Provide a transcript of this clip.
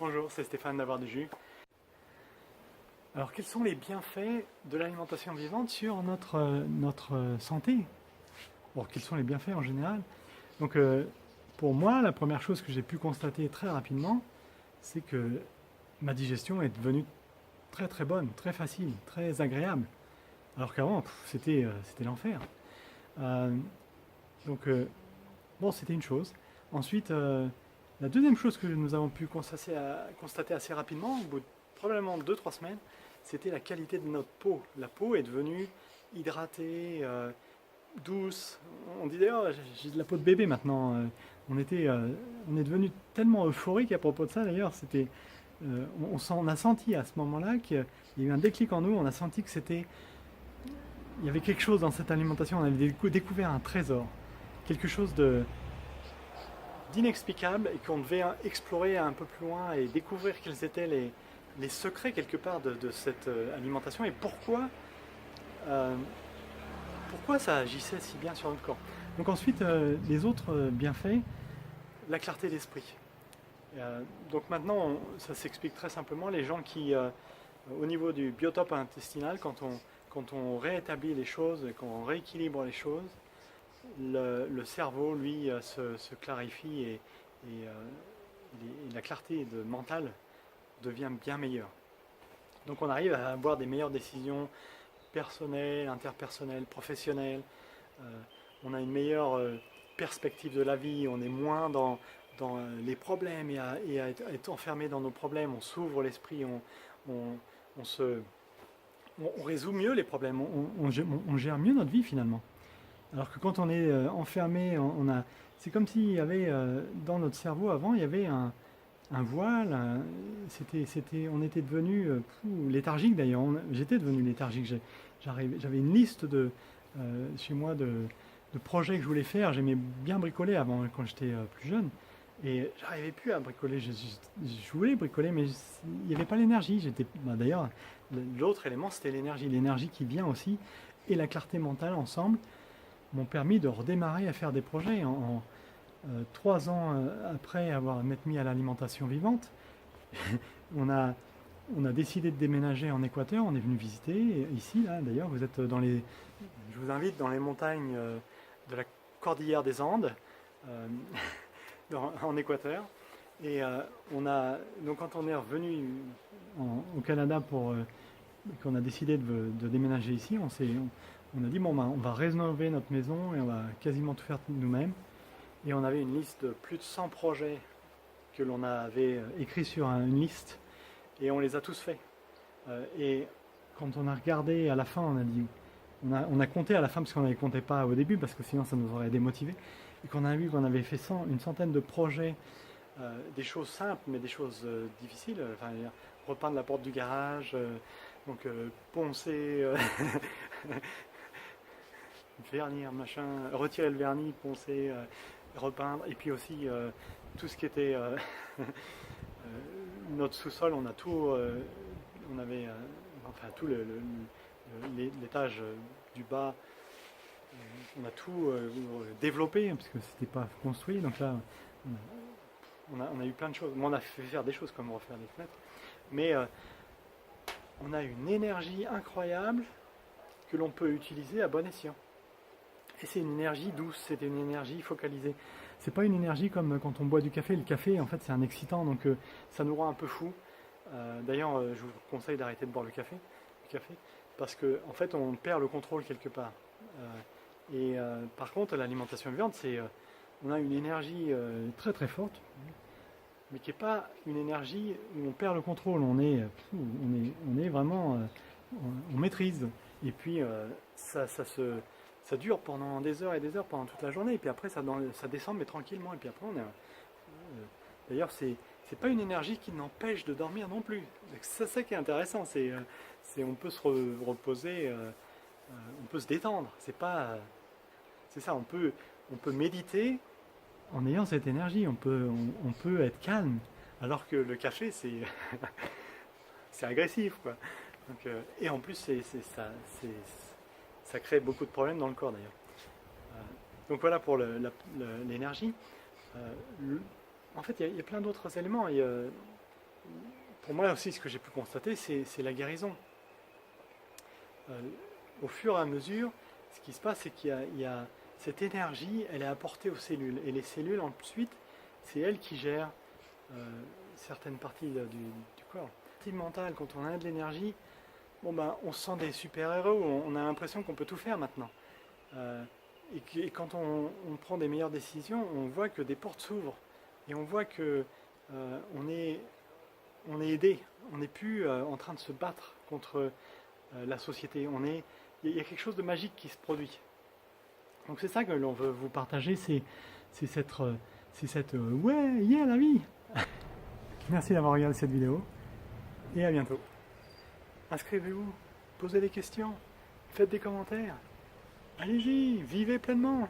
Bonjour, c'est Stéphane d'Avoir du Jus. Alors, quels sont les bienfaits de l'alimentation vivante sur notre santé? Bon, quels sont les bienfaits en général? Donc, pour moi, la première chose que j'ai pu constater très rapidement, c'est que ma digestion est devenue très très bonne, très facile, très agréable. Alors qu'avant, c'était l'enfer. Euh, bon, c'était une chose. Ensuite, la deuxième chose que nous avons pu constater assez rapidement, au bout de probablement 2-3 semaines, c'était la qualité de notre peau. La peau est devenue hydratée, douce. On dit d'ailleurs, j'ai de la peau de bébé maintenant. On est devenu tellement euphorique à propos de ça d'ailleurs. On a senti à ce moment-là qu'il y a eu un déclic en nous. On a senti que il y avait quelque chose dans cette alimentation. On avait découvert un trésor, quelque chose d'inexplicable et qu'on devait explorer un peu plus loin et découvrir quels étaient les secrets quelque part de cette alimentation et pourquoi ça agissait si bien sur notre corps. Donc ensuite, les autres bienfaits, la clarté d'esprit. Donc maintenant, ça s'explique très simplement. Les gens qui, au niveau du biotope intestinal, quand on réétablit les choses, quand on rééquilibre les choses, le cerveau, lui, se clarifie et la clarté mentale devient bien meilleure. Donc on arrive à avoir des meilleures décisions personnelles, interpersonnelles, professionnelles. On a une meilleure perspective de la vie, on est moins dans les problèmes et à être enfermé dans nos problèmes. On s'ouvre l'esprit, on résout mieux les problèmes, on gère mieux notre vie finalement. Alors que quand on est enfermé, c'est comme s'il y avait dans notre cerveau avant, il y avait un voile. On était devenu léthargique d'ailleurs. J'étais devenu léthargique. J'avais une liste chez moi de projets que je voulais faire. J'aimais bien bricoler avant, quand j'étais plus jeune. Et j'arrivais plus à bricoler. Je voulais bricoler, mais il n'y avait pas l'énergie. D'ailleurs, l'autre élément, c'était l'énergie. L'énergie qui vient aussi et la clarté mentale ensemble m'ont permis de redémarrer à faire des projets. 3 ans après m'être mis à l'alimentation vivante, on a décidé de déménager en Équateur. On est venu visiter ici, là d'ailleurs. Je vous invite dans les montagnes de la Cordillère des Andes, en Équateur. Et donc quand on est revenu au Canada qu'on a décidé de déménager ici, on a dit bon, on va rénover notre maison et on va quasiment tout faire nous-mêmes. Et on avait une liste de plus de 100 projets que l'on avait écrits sur une liste et on les a tous faits. Et quand on a regardé à la fin, on a compté à la fin parce qu'on n'avait compté pas au début parce que sinon ça nous aurait démotivé. Et qu'on a vu qu'on avait fait une centaine de projets, des choses simples mais des choses difficiles. Enfin, repeindre la porte du garage, poncer. Vernir, machin, retirer le vernis, poncer, repeindre, et puis aussi tout ce qui était notre sous-sol, on a tout, on avait enfin tout l'étage du bas, on a tout développé parce que c'était pas construit, donc là on a eu plein de choses. On a fait faire des choses comme refaire des fenêtres, mais on a une énergie incroyable que l'on peut utiliser à bon escient. Et c'est une énergie douce, c'est une énergie focalisée. C'est pas une énergie comme quand on boit du café. Le café, en fait, c'est un excitant, donc ça nous rend un peu fou. D'ailleurs, je vous conseille d'arrêter de boire du café, parce que en fait, on perd le contrôle quelque part. Par contre, l'alimentation vivante, on a une énergie très très forte, mais qui n'est pas une énergie où on perd le contrôle. On est vraiment, on maîtrise. Et puis ça dure pendant des heures et des heures, pendant toute la journée, et puis après ça descend mais tranquillement, et puis après d'ailleurs c'est pas une énergie qui n'empêche de dormir non plus. C'est ça qui est intéressant, on peut se reposer, on peut se détendre, c'est ça, on peut méditer en ayant cette énergie, on peut être calme, alors que le café c'est agressif quoi. Donc, et en plus ça crée beaucoup de problèmes dans le corps d'ailleurs. Donc voilà pour l'énergie. En fait, il y a plein d'autres éléments. pour moi aussi, ce que j'ai pu constater, c'est la guérison. Au fur et à mesure, ce qui se passe, c'est qu'il y a cette énergie, elle est apportée aux cellules. Et les cellules, ensuite, c'est elles qui gèrent certaines parties du corps. La partie mentale, quand on a de l'énergie, bon ben, on se sent des super-héros, on a l'impression qu'on peut tout faire maintenant. Et quand on prend des meilleures décisions, on voit que des portes s'ouvrent. Et on voit que on est aidé. On n'est plus en train de se battre contre la société. Il y a quelque chose de magique qui se produit. Donc c'est ça que l'on veut vous partager, c'est cette ouais, yeah la vie. Merci d'avoir regardé cette vidéo et à bientôt. Inscrivez-vous, posez des questions, faites des commentaires. Allez-y, vivez pleinement.